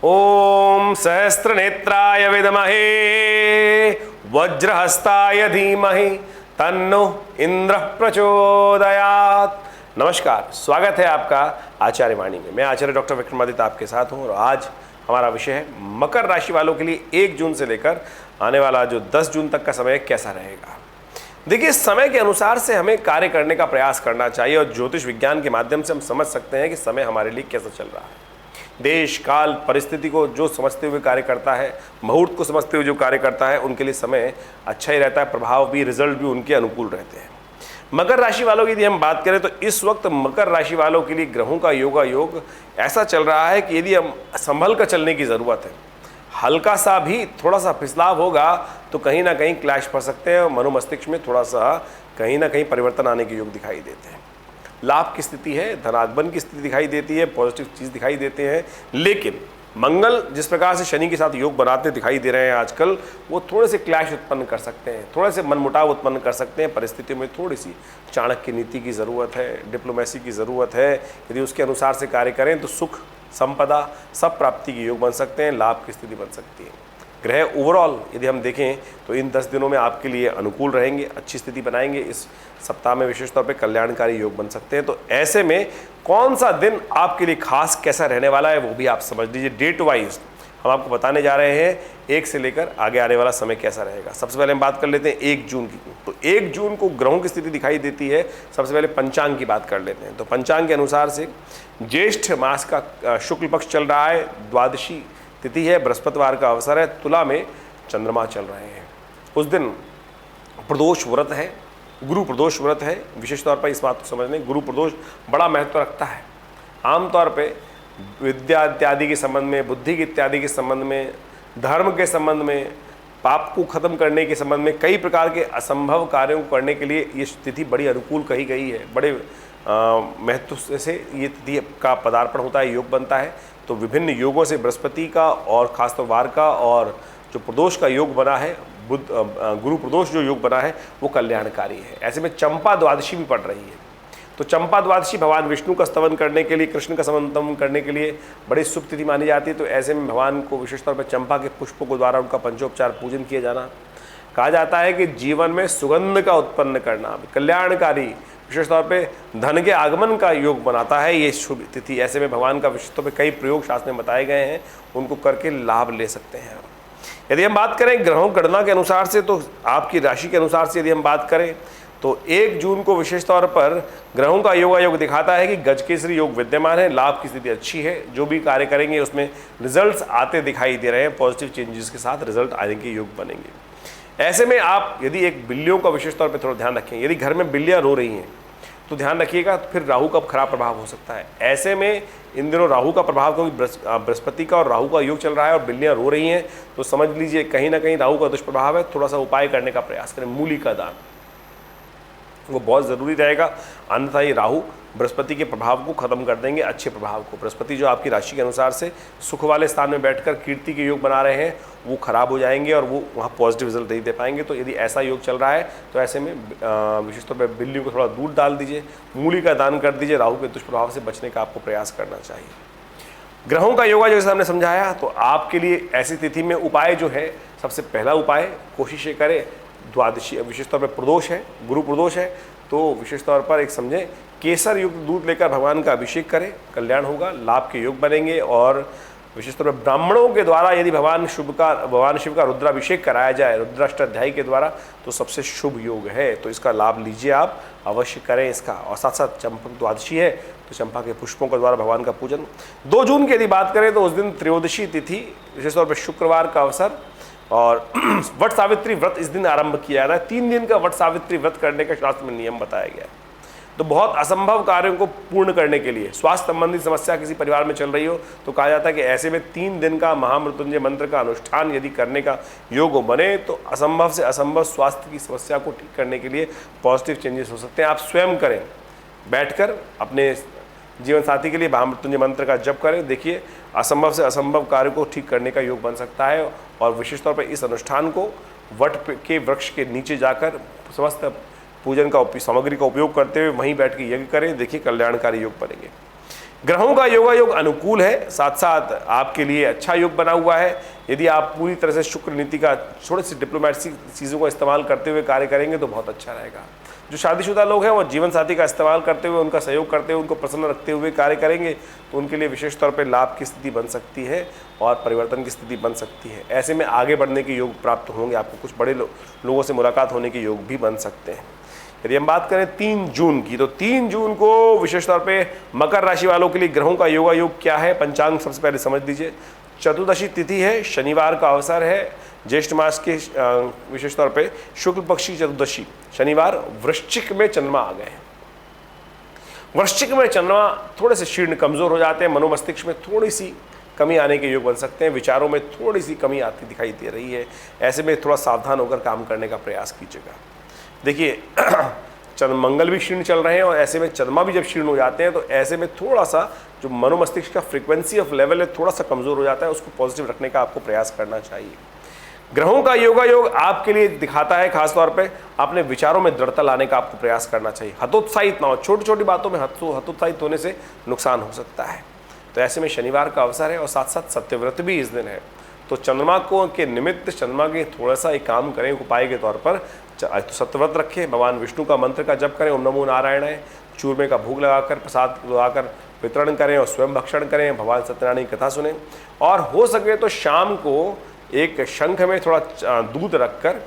ओम सहस्त्रनेत्राय विद्महे वज्रहस्ताय धीमहि तन्नो इंद्र प्रचोदयात्। नमस्कार, स्वागत है आपका आचार्य वाणी में। मैं आचार्य डॉक्टर विक्रमादित्य आपके साथ हूँ और आज हमारा विषय है मकर राशि वालों के लिए 1 जून से लेकर आने वाला जो 10 जून तक का समय कैसा रहेगा। देखिए, समय के अनुसार से हमें कार्य करने का प्रयास करना चाहिए और ज्योतिष विज्ञान के माध्यम से हम समझ सकते हैं कि समय हमारे लिए कैसा चल रहा है। देश काल परिस्थिति को जो समझते हुए कार्य करता है, मुहूर्त को समझते हुए जो कार्य करता है, उनके लिए समय अच्छा ही रहता है, प्रभाव भी, रिजल्ट भी उनके अनुकूल रहते हैं। मकर राशि वालों की यदि हम बात करें तो इस वक्त मकर राशि वालों के लिए ग्रहों का योग ऐसा चल रहा है कि यदि हम संभल कर चलने की ज़रूरत है। हल्का सा भी थोड़ा सा फिसलाव होगा तो कहीं ना कहीं क्लैश पड़ सकते हैं और मनोमस्तिष्क में थोड़ा सा कहीं ना कहीं परिवर्तन आने के योग दिखाई देते हैं। लाभ की स्थिति है, धनागमन की स्थिति दिखाई देती है, पॉजिटिव चीज़ दिखाई देते हैं। लेकिन मंगल जिस प्रकार से शनि के साथ योग बनाते दिखाई दे रहे हैं आजकल, वो थोड़े से क्लैश उत्पन्न कर सकते हैं, थोड़े से मनमुटाव उत्पन्न कर सकते हैं। परिस्थितियों में थोड़ी सी चाणक्य नीति की ज़रूरत है, डिप्लोमेसी की ज़रूरत है। यदि उसके अनुसार से कार्य करें तो सुख, संपदा, सब प्राप्ति के योग बन सकते हैं, लाभ की स्थिति बन सकती है। ग्रह ओवरऑल यदि हम देखें तो इन 10 दिनों में आपके लिए अनुकूल रहेंगे, अच्छी स्थिति बनाएंगे। इस सप्ताह में विशेष तौर पे कल्याणकारी योग बन सकते हैं। तो ऐसे में कौन सा दिन आपके लिए खास कैसा रहने वाला है वो भी आप समझ लीजिए। डेट वाइज हम आपको बताने जा रहे हैं 1 से लेकर आगे आने वाला समय कैसा रहेगा। सबसे पहले हम बात कर लेते हैं 1 जून की। तो 1 जून को ग्रहों की स्थिति दिखाई देती है। सबसे पहले पंचांग की बात कर लेते हैं। तो पंचांग के अनुसार से ज्येष्ठ मास का शुक्ल पक्ष चल रहा है, द्वादशी तिथि है, बृहस्पतिवार का अवसर है, तुला में चंद्रमा चल रहे हैं। उस दिन प्रदोष व्रत है, गुरु प्रदोष व्रत है। विशेष तौर पर इस बात को समझ लें, गुरु प्रदोष बड़ा महत्व रखता है। आमतौर पे विद्या इत्यादि के संबंध में, बुद्धि इत्यादि के संबंध में, धर्म के संबंध में, पाप को खत्म करने के संबंध में, कई प्रकार के असंभव कार्यों को करने के लिए ये तिथि बड़ी अनुकूल कही गई है। बड़े महत्व से ये तिथि का पदार्पण होता है, योग बनता है। तो विभिन्न योगों से बृहस्पति का और खासतौर वार का और जो प्रदोष का योग बना है, गुरु प्रदोष जो योग बना है वो कल्याणकारी है। ऐसे में चंपा द्वादशी भी पड़ रही है। तो चंपा द्वादशी भगवान विष्णु का स्तवन करने के लिए, कृष्ण का स्तवन करने के लिए बड़ी शुभ तिथि मानी जाती है। तो ऐसे में भगवान को विशेष तौर पर चंपा के पुष्पों के द्वारा उनका पंचोपचार पूजन किया जाना। कहा जाता है कि जीवन में सुगंध का उत्पन्न करना कल्याणकारी, विशेष तौर पे धन के आगमन का योग बनाता है ये शुभ तिथि। ऐसे में भगवान का विशेष तौर पे कई प्रयोग शास्त्र में बताए गए हैं, उनको करके लाभ ले सकते हैं। यदि हम बात करें ग्रहों गणना के अनुसार से, तो आपकी राशि के अनुसार से यदि हम बात करें तो 1 जून को विशेष तौर पर ग्रहों का योग दिखाता है कि गजकेसरी योग विद्यमान है, लाभ की स्थिति अच्छी है। जो भी कार्य करेंगे उसमें रिजल्ट्स आते दिखाई दे रहे हैं, पॉजिटिव चेंजेस के साथ रिजल्ट आने के योग बनेंगे। ऐसे में आप यदि एक बिल्लियों का विशेष तौर पर थोड़ा ध्यान रखें। यदि घर में बिल्लियाँ रो रही हैं तो ध्यान रखिएगा, तो फिर राहु का खराब प्रभाव हो सकता है। ऐसे में इन दिनों राहु का प्रभाव, क्योंकि बृहस्पति का और राहु का योग चल रहा है और बिल्लियां रो रही हैं, तो समझ लीजिए कहीं ना कहीं राहु का दुष्प्रभाव है। थोड़ा सा उपाय करने का प्रयास करें। मूली का दान वो बहुत ज़रूरी रहेगा, अन्यथा ये राहु बृहस्पति के प्रभाव को खत्म कर देंगे, अच्छे प्रभाव को। बृहस्पति जो आपकी राशि के अनुसार से सुख वाले स्थान में बैठकर कीर्ति के योग बना रहे हैं, वो खराब हो जाएंगे और वो वहाँ पॉजिटिव रिजल्ट नहीं दे पाएंगे। तो यदि ऐसा योग चल रहा है तो ऐसे में विशेष तौर पर बिल्लियों को थोड़ा दूध डाल दीजिए, मूली का दान कर दीजिए। राहु के दुष्प्रभाव से बचने का आपको प्रयास करना चाहिए। ग्रहों का योग जैसे हमने समझाया, तो आपके लिए ऐसी तिथि में उपाय जो है, सबसे पहला उपाय कोशिश ये करें, द्वादशी विशेष तौर पर प्रदोष है, गुरु प्रदोष है, तो विशेष तौर पर एक समझें केसर युक्त दूध लेकर भगवान का अभिषेक करें, कल्याण होगा, लाभ के योग बनेंगे। और विशेष तौर पर ब्राह्मणों के द्वारा यदि भगवान शिव का रुद्राभिषेक कराया जाए रुद्राष्टाध्यायी के द्वारा, तो सबसे शुभ योग है। तो इसका लाभ लीजिए, आप अवश्य करें इसका। और साथ साथ चंपक द्वादशी है तो चंपा के पुष्पों के द्वारा भगवान का पूजन। 2 जून की यदि बात करें तो उस दिन त्रयोदशी तिथि, विशेष तौर पर शुक्रवार का अवसर, और वट सावित्री व्रत इस दिन आरंभ किया जाता है। 3 दिन का वट सावित्री व्रत करने का शास्त्र में नियम बताया गया है। तो बहुत असंभव कार्यों को पूर्ण करने के लिए, स्वास्थ्य संबंधी समस्या किसी परिवार में चल रही हो तो कहा जाता है कि ऐसे में 3 दिन का महामृत्युंजय मंत्र का अनुष्ठान यदि करने का योग बने तो असंभव से असंभव स्वास्थ्य की समस्या को ठीक करने के लिए पॉजिटिव चेंजेस हो सकते हैं। आप स्वयं करें, बैठकर अपने जीवन साथी के लिए महामृत्युंजय मंत्र का जप करें। देखिए, असंभव से असंभव कार्य को ठीक करने का योग बन सकता है। और विशेष तौर पर इस अनुष्ठान को वट के वृक्ष के नीचे जाकर समस्त पूजन का सामग्री का उपयोग करते हुए वहीं बैठ के यज्ञ करें। देखिए, कल्याणकारी योग बनेंगे। ग्रहों का योगायोग अनुकूल है, साथ साथ आपके लिए अच्छा योग बना हुआ है। यदि आप पूरी तरह से शुक्र नीति का थोड़ी सी डिप्लोमेटिक चीज़ों का इस्तेमाल करते हुए कार्य करेंगे तो बहुत अच्छा रहेगा। जो शादीशुदा लोग हैं वो जीवन साथी का इस्तेमाल करते हुए, उनका सहयोग करते हुए, उनको प्रसन्न रखते हुए कार्य करेंगे तो उनके लिए विशेष तौर पर लाभ की स्थिति बन सकती है और परिवर्तन की स्थिति बन सकती है। ऐसे में आगे बढ़ने के योग प्राप्त होंगे, आपको कुछ बड़े लोगों से मुलाकात होने के योग भी बन सकते हैं। यदि हम बात करें 3 जून की, तो 3 जून को विशेष तौर पे मकर राशि वालों के लिए ग्रहों का योगायोग क्या है, पंचांग सबसे पहले समझ लीजिए। चतुर्दशी तिथि है, शनिवार का अवसर है, ज्येष्ठ मास के विशेष तौर पे शुक्ल पक्ष की चतुर्दशी शनिवार। वृश्चिक में चंद्रमा आ गए हैं। वृश्चिक में चंद्रमा थोड़े से शीर्ण कमजोर हो जाते हैं, मनोमस्तिष्क में थोड़ी सी कमी आने के योग बन सकते हैं, विचारों में थोड़ी सी कमी आती दिखाई दे रही है। ऐसे में थोड़ा सावधान होकर काम करने का प्रयास कीजिएगा। देखिए मंगल भी क्षीण चल रहे हैं और ऐसे में चंद्रमा भी जब क्षीण हो जाते हैं तो ऐसे में थोड़ा सा जो मनोमस्तिष्क का फ्रीक्वेंसी ऑफ लेवल है थोड़ा सा कमजोर हो जाता है, उसको पॉजिटिव रखने का आपको प्रयास करना चाहिए। ग्रहों का योगायोग आपके लिए दिखाता है खासतौर पे अपने विचारों में दृढ़ता लाने का आपको प्रयास करना चाहिए। हतोत्साहित ना हो, छोटी छोटी बातों में हतोत्साहित होने से नुकसान हो सकता है। तो ऐसे में शनिवार का अवसर है और साथ साथ सत्यव्रत भी इस दिन है। तो चंद्रमा को के निमित्त चंद्रमा के थोड़ा सा एक काम करें, उपाय के तौर पर तो सत्यव्रत रखें, भगवान विष्णु का मंत्र का जप करें, ओम नमो नारायणाय, चूरमे का भोग लगाकर प्रसाद लगाकर वितरण करें और स्वयं भक्षण करें, भगवान सत्यनारायण की कथा सुनें। और हो सके तो शाम को एक शंख में थोड़ा दूध रखकर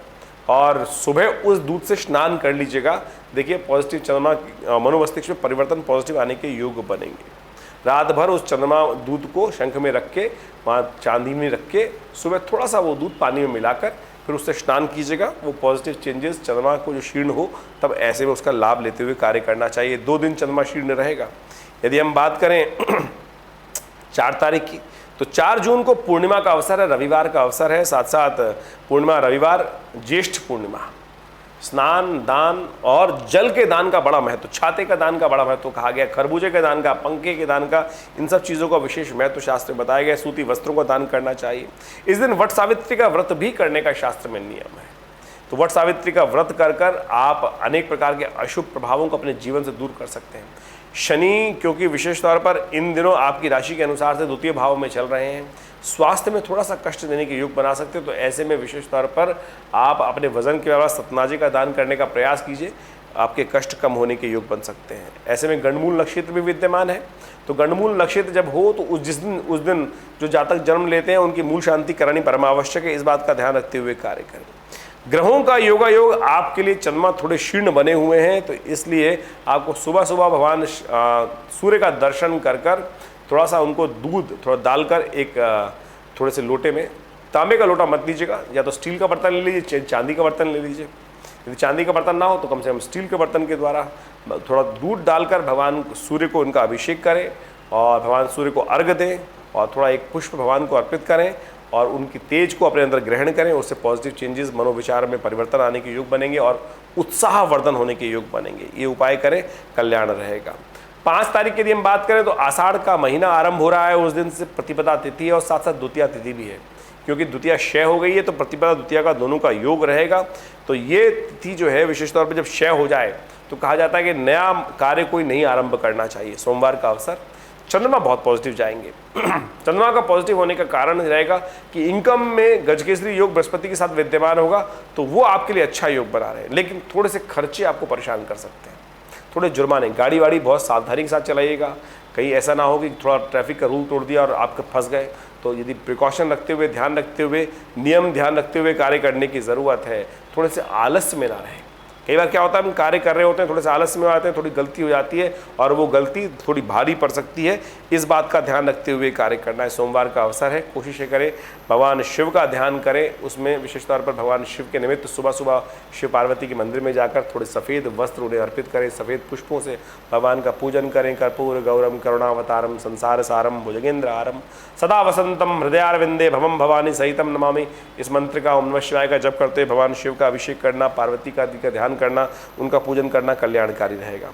और सुबह उस दूध से स्नान कर लीजिएगा। देखिए पॉजिटिव चंद्रमा मनोमस्तिष्क में परिवर्तन पॉजिटिव आने के योग बनेंगे। रात भर उस चंद्रमा दूध को शंख में रख के वहाँ चांदी में रख के सुबह थोड़ा सा वो दूध पानी में मिलाकर फिर उससे स्नान कीजिएगा। वो पॉजिटिव चेंजेस चंद्रमा को जो शीर्ण हो तब ऐसे में उसका लाभ लेते हुए कार्य करना चाहिए। 2 दिन चंद्रमा शीर्ण रहेगा। यदि हम बात करें 4 तारीख की, तो 4 जून को पूर्णिमा का अवसर है, रविवार का अवसर है। साथ साथ पूर्णिमा रविवार, ज्येष्ठ पूर्णिमा। स्नान दान और जल के दान का बड़ा महत्व, छाते का दान का बड़ा महत्व कहा गया, खरबूजे के दान का, पंखे के दान का, इन सब चीज़ों का विशेष महत्व शास्त्र में बताया गया। सूती वस्त्रों का दान करना चाहिए। इस दिन वट सावित्री का व्रत भी करने का शास्त्र में नियम है। तो वट सावित्री का व्रत कर आप अनेक प्रकार के अशुभ प्रभावों को अपने जीवन से दूर कर सकते हैं। शनि क्योंकि विशेष तौर पर इन दिनों आपकी राशि के अनुसार से द्वितीय भाव में चल रहे हैं, स्वास्थ्य में थोड़ा सा कष्ट देने के योग बना सकते हैं। तो ऐसे में विशेष तौर पर आप अपने वजन के अलावा सतनाजे का दान करने का प्रयास कीजिए, आपके कष्ट कम होने के योग बन सकते हैं। ऐसे में गंडमूल नक्षत्र भी विद्यमान है। तो गंडमूल नक्षत्र जब हो तो उस दिन जो जातक जन्म लेते हैं उनकी मूल शांति करानी परमावश्यक है। इस बात का ध्यान रखते हुए कार्य करें। ग्रहों का योगायोग आपके लिए चंद्रमा थोड़े शीर्ण बने हुए हैं, तो इसलिए आपको सुबह सुबह भगवान सूर्य का दर्शन कर थोड़ा सा उनको दूध थोड़ा डालकर एक थोड़े से लोटे में, तांबे का लोटा मत लीजिएगा, या तो स्टील का बर्तन ले लीजिए, चांदी का बर्तन ले लीजिए। यदि चांदी का बर्तन ना हो तो कम से कम स्टील के बर्तन के द्वारा थोड़ा दूध डालकर भगवान सूर्य को उनका अभिषेक करें और भगवान सूर्य को अर्घ्य दें और थोड़ा एक पुष्प भगवान को अर्पित करें और उनकी तेज को अपने अंदर ग्रहण करें। उससे पॉजिटिव चेंजेस, मनोविचार में परिवर्तन आने के योग बनेंगे और उत्साहवर्धन होने के योग बनेंगे। ये उपाय करें, कल्याण रहेगा। 5 तारीख की यदि हम बात करें तो आषाढ़ का महीना आरंभ हो रहा है, उस दिन से प्रतिपदा तिथि है और साथ साथ द्वितीया तिथि भी है। क्योंकि द्वितीया क्षय हो गई है तो प्रतिपदा द्वितीया का दोनों का योग रहेगा। तो ये तिथि जो है विशेष तौर पर जब क्षय हो जाए तो कहा जाता है कि नया कार्य कोई नहीं आरंभ करना चाहिए। सोमवार का अवसर, चंद्रमा बहुत पॉजिटिव जाएंगे। चंद्रमा का पॉजिटिव होने का कारण रहेगा कि इनकम में गजकेसरी योग बृहस्पति के साथ विद्यमान होगा, तो वो आपके लिए अच्छा योग बना रहे हैं। लेकिन थोड़े से खर्चे आपको परेशान कर सकते हैं, थोड़े जुर्माने। गाड़ी वाड़ी बहुत सावधानी के साथ चलाइएगा, कहीं ऐसा ना हो कि थोड़ा ट्रैफिक का रूल तोड़ दिया और आप फंस गए। तो यदि प्रिकॉशन रखते हुए, ध्यान रखते हुए, नियम ध्यान रखते हुए कार्य करने की ज़रूरत है। थोड़े से आलस्य में ना रहें। कई बार क्या होता है, हम कार्य कर रहे होते हैं, थोड़े से आलस्य में आते हैं, थोड़ी गलती हो जाती है और वो गलती थोड़ी भारी पड़ सकती है। इस बात का ध्यान रखते हुए कार्य करना है। सोमवार का अवसर है, कोशिश करें भगवान शिव का ध्यान करें। उसमें विशेष तौर पर भगवान शिव के निमित्त सुबह सुबह शिव पार्वती के मंदिर में जाकर थोड़े सफ़ेद वस्त्र उन्हें अर्पित करें, सफ़ेद पुष्पों से भगवान का पूजन करें। कर्पूर गौरम करुणावतारम संसार सारम भुजगेंद्र आरम सदा वसंतम हृदयारविंदे भवम भवानी सहितम नमामि। इस मंत्र का ओम नमः शिवाय का जप करते भगवान शिव का अभिषेक करना, पार्वती का ध्यान करना, उनका पूजन करना कल्याणकारी रहेगा।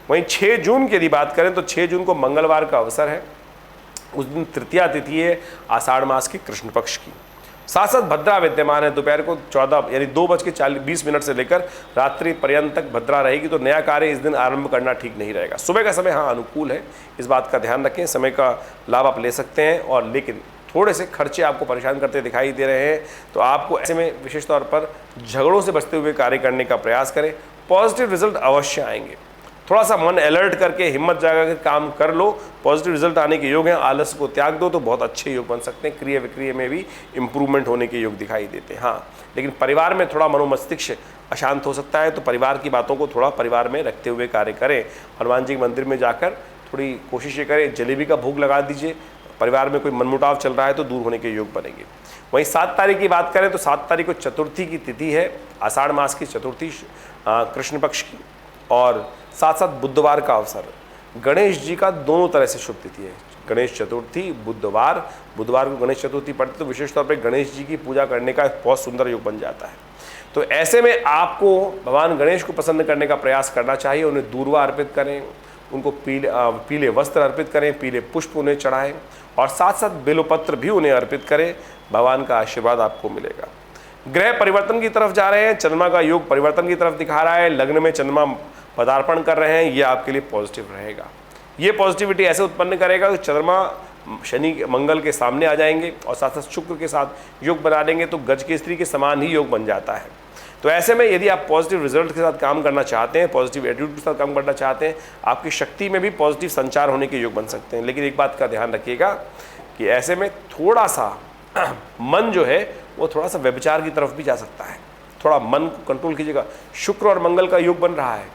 वहीं 6 जून की यदि बात करें तो 6 जून को मंगलवार का अवसर है। उस दिन तृतीया तिथि है आषाढ़ मास के कृष्ण पक्ष की साथ साथ भद्रा विद्यमान है। दोपहर को 14 यानी 2:20 से लेकर रात्रि पर्यंत तक भद्रा रहेगी, तो नया कार्य इस दिन आरंभ करना ठीक नहीं रहेगा। सुबह का समय हाँ अनुकूल है, इस बात का ध्यान रखें, समय का लाभ आप ले सकते हैं, और लेकिन थोड़े से खर्चे आपको परेशान करते दिखाई दे रहे हैं, तो आपको ऐसे में विशेष तौर पर झगड़ों से बचते हुए कार्य करने का प्रयास करें। पॉजिटिव रिजल्ट अवश्य आएंगे। थोड़ा सा मन अलर्ट करके हिम्मत जगा कर काम कर लो, पॉजिटिव रिजल्ट आने के योग हैं। आलस को त्याग दो तो बहुत अच्छे योग बन सकते हैं। क्रिया विक्रिया में भी इंप्रूवमेंट होने के योग दिखाई देते हैं। हाँ, लेकिन परिवार में थोड़ा मनोमस्तिष्क अशांत हो सकता है, तो परिवार की बातों को थोड़ा परिवार में रखते हुए कार्य करें। हनुमान जी के मंदिर में जाकर थोड़ी कोशिश ये करें, जलेबी का भोग लगा दीजिए। परिवार में कोई मनमुटाव चल रहा है तो दूर होने के योग बनेंगे। वहीं 7 तारीख की बात करें तो 7 तारीख को चतुर्थी की तिथि है, आषाढ़ मास की चतुर्थी कृष्ण पक्ष की, और साथ साथ बुधवार का अवसर। गणेश जी का दोनों तरह से शुभ तिथि है। गणेश चतुर्थी बुधवार को गणेश चतुर्थी पड़ती, तो विशेष तौर पर गणेश जी की पूजा करने का बहुत सुंदर योग बन जाता है। तो ऐसे में आपको भगवान गणेश को प्रसन्न करने का प्रयास करना चाहिए। उन्हें दूर्वा अर्पित करें, उनको पीले वस्त्र अर्पित करें, पीले पुष्प उन्हें चढ़ाएं, और साथ साथ बेलपत्र भी उन्हें अर्पित करें। भगवान का आशीर्वाद आपको मिलेगा। ग्रह परिवर्तन की तरफ जा रहे हैं, चंद्रमा का योग परिवर्तन की तरफ दिखा रहा है, लग्न में चंद्रमा पदार्पण कर रहे हैं, ये आपके लिए पॉजिटिव रहेगा। ये पॉजिटिविटी ऐसे उत्पन्न करेगा कि चंद्रमा शनि मंगल के सामने आ जाएंगे और साथ साथ शुक्र के साथ योग बना देंगे, तो गज की स्त्री के समान ही योग बन जाता है। तो ऐसे में यदि आप पॉजिटिव रिजल्ट के साथ काम करना चाहते हैं, पॉजिटिव एटीट्यूड के साथ काम करना चाहते हैं, आपकी शक्ति में भी पॉजिटिव संचार होने के योग बन सकते हैं। लेकिन एक बात का ध्यान रखिएगा कि ऐसे में थोड़ा सा मन जो है वो थोड़ा सा व्यभिचार की तरफ भी जा सकता है। थोड़ा मन को कंट्रोल कीजिएगा। शुक्र और मंगल का योग बन रहा है,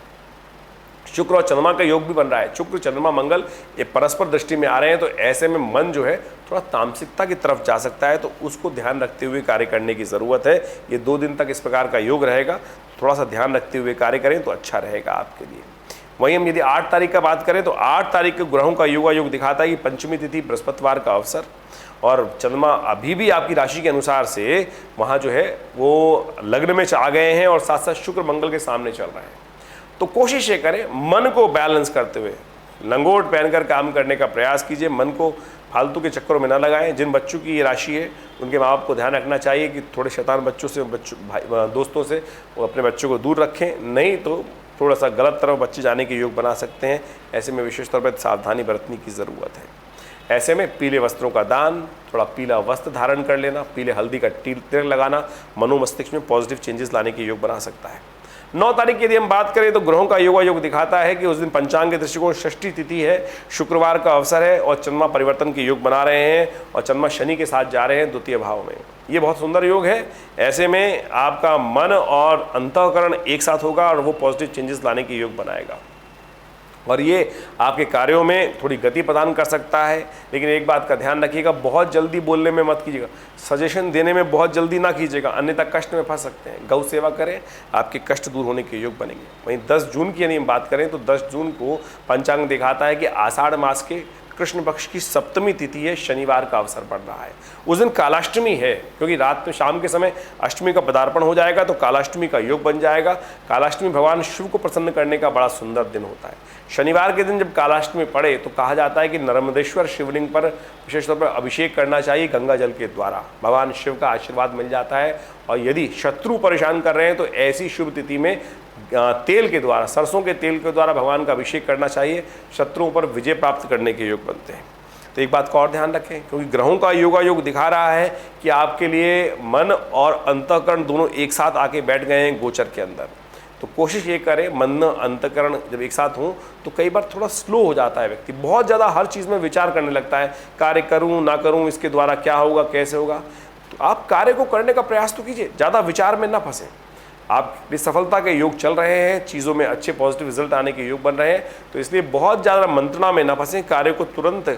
शुक्र और चंद्रमा का योग भी बन रहा है। शुक्र चंद्रमा मंगल ये परस्पर दृष्टि में आ रहे हैं, तो ऐसे में मन जो है थोड़ा तामसिकता की तरफ जा सकता है, तो उसको ध्यान रखते हुए कार्य करने की ज़रूरत है। ये 2 दिन तक इस प्रकार का योग रहेगा, थोड़ा सा ध्यान रखते हुए कार्य करें तो अच्छा रहेगा आपके लिए। वहीं हम यदि 8 तारीख का बात करें तो 8 तारीख के ग्रहों का योग दिखाता है कि पंचमी तिथि बृहस्पतिवार का अवसर, और चंद्रमा अभी भी आपकी राशि के अनुसार से वहाँ जो है वो लग्न में आ गए हैं, और साथ साथ शुक्र मंगल के सामने चल रहे हैं। तो कोशिश ये करें मन को बैलेंस करते हुए लंगोट पहनकर काम करने का प्रयास कीजिए। मन को फालतू के चक्करों में ना लगाएं। जिन बच्चों की ये राशि है उनके माँ बाप को ध्यान रखना चाहिए कि थोड़े शैतान बच्चों से दोस्तों से वो अपने बच्चों को दूर रखें, नहीं तो थोड़ा सा गलत तरफ बच्चे जाने के योग बना सकते हैं। ऐसे में विशेष तौर पर सावधानी बरतने की ज़रूरत है। ऐसे में पीले वस्त्रों का दान, थोड़ा पीला वस्त्र धारण कर लेना, पीले हल्दी का तिलक लगाना मनोमस्तिष्क में पॉजिटिव चेंजेस लाने के योग बना सकता है। 9 तारीख की यदि हम बात करें तो ग्रहों का योग दिखाता है कि उस दिन पंचांग के दृष्टिकोण षष्ठी तिथि है, शुक्रवार का अवसर है, और चंद्रमा परिवर्तन के योग बना रहे हैं, और चंद्रमा शनि के साथ जा रहे हैं द्वितीय भाव में। ये बहुत सुंदर योग है। ऐसे में आपका मन और अंतःकरण एक साथ होगा और वो पॉजिटिव चेंजेस लाने के योग बनाएगा, और ये आपके कार्यों में थोड़ी गति प्रदान कर सकता है। लेकिन एक बात का ध्यान रखिएगा, बहुत जल्दी बोलने में मत कीजिएगा, सजेशन देने में बहुत जल्दी ना कीजिएगा, अन्यथा कष्ट में फंस सकते हैं। गौ सेवा करें, आपके कष्ट दूर होने के योग बनेंगे। वहीं 10 जून की यदि हम बात करें तो 10 जून को पंचांग दिखाता है कि आषाढ़ मास के कृष्ण पक्ष की सप्तमी तिथि है, शनिवार का अवसर पड़ रहा है। उस दिन कालाष्टमी है, क्योंकि रात में शाम के समय अष्टमी का पदार्पण हो जाएगा, तो कालाष्टमी का योग बन जाएगा। कालाष्टमी भगवान शिव को प्रसन्न करने का बड़ा सुंदर दिन होता है। शनिवार के दिन जब कालाष्टमी पड़े तो कहा जाता है कि नर्मदेश्वर शिवलिंग पर विशेष तौर पर अभिषेक करना चाहिए गंगा जल के द्वारा, भगवान शिव का आशीर्वाद मिल जाता है। और यदि शत्रु परेशान कर रहे हैं तो ऐसी शुभ तिथि में तेल के द्वारा, सरसों के तेल के द्वारा भगवान का अभिषेक करना चाहिए, शत्रुओं पर विजय प्राप्त करने के योग बनते हैं। तो एक बात का और ध्यान रखें, क्योंकि ग्रहों का योग दिखा रहा है कि आपके लिए मन और अंतःकरण दोनों एक साथ आके बैठ गए हैं गोचर के अंदर। तो कोशिश ये करें, मन अंतःकरण जब एक साथ हों तो कई बार थोड़ा स्लो हो जाता है व्यक्ति, बहुत ज़्यादा हर चीज़ में विचार करने लगता है, कार्य करूँ ना करूँ, इसके द्वारा क्या होगा कैसे होगा। तो आप कार्य को करने का प्रयास तो कीजिए, ज़्यादा विचार में ना फंसें। आप सफलता के योग चल रहे हैं, चीज़ों में अच्छे पॉजिटिव रिजल्ट आने के योग बन रहे हैं, तो इसलिए बहुत ज़्यादा मंत्रणा में ना फंसें। कार्य को तुरंत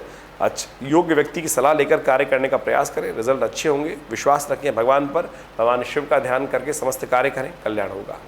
योग्य व्यक्ति की सलाह लेकर कार्य करने का प्रयास करें, रिजल्ट अच्छे होंगे। विश्वास रखें भगवान पर, भगवान शिव का ध्यान करके समस्त कार्य करें, कल्याण होगा।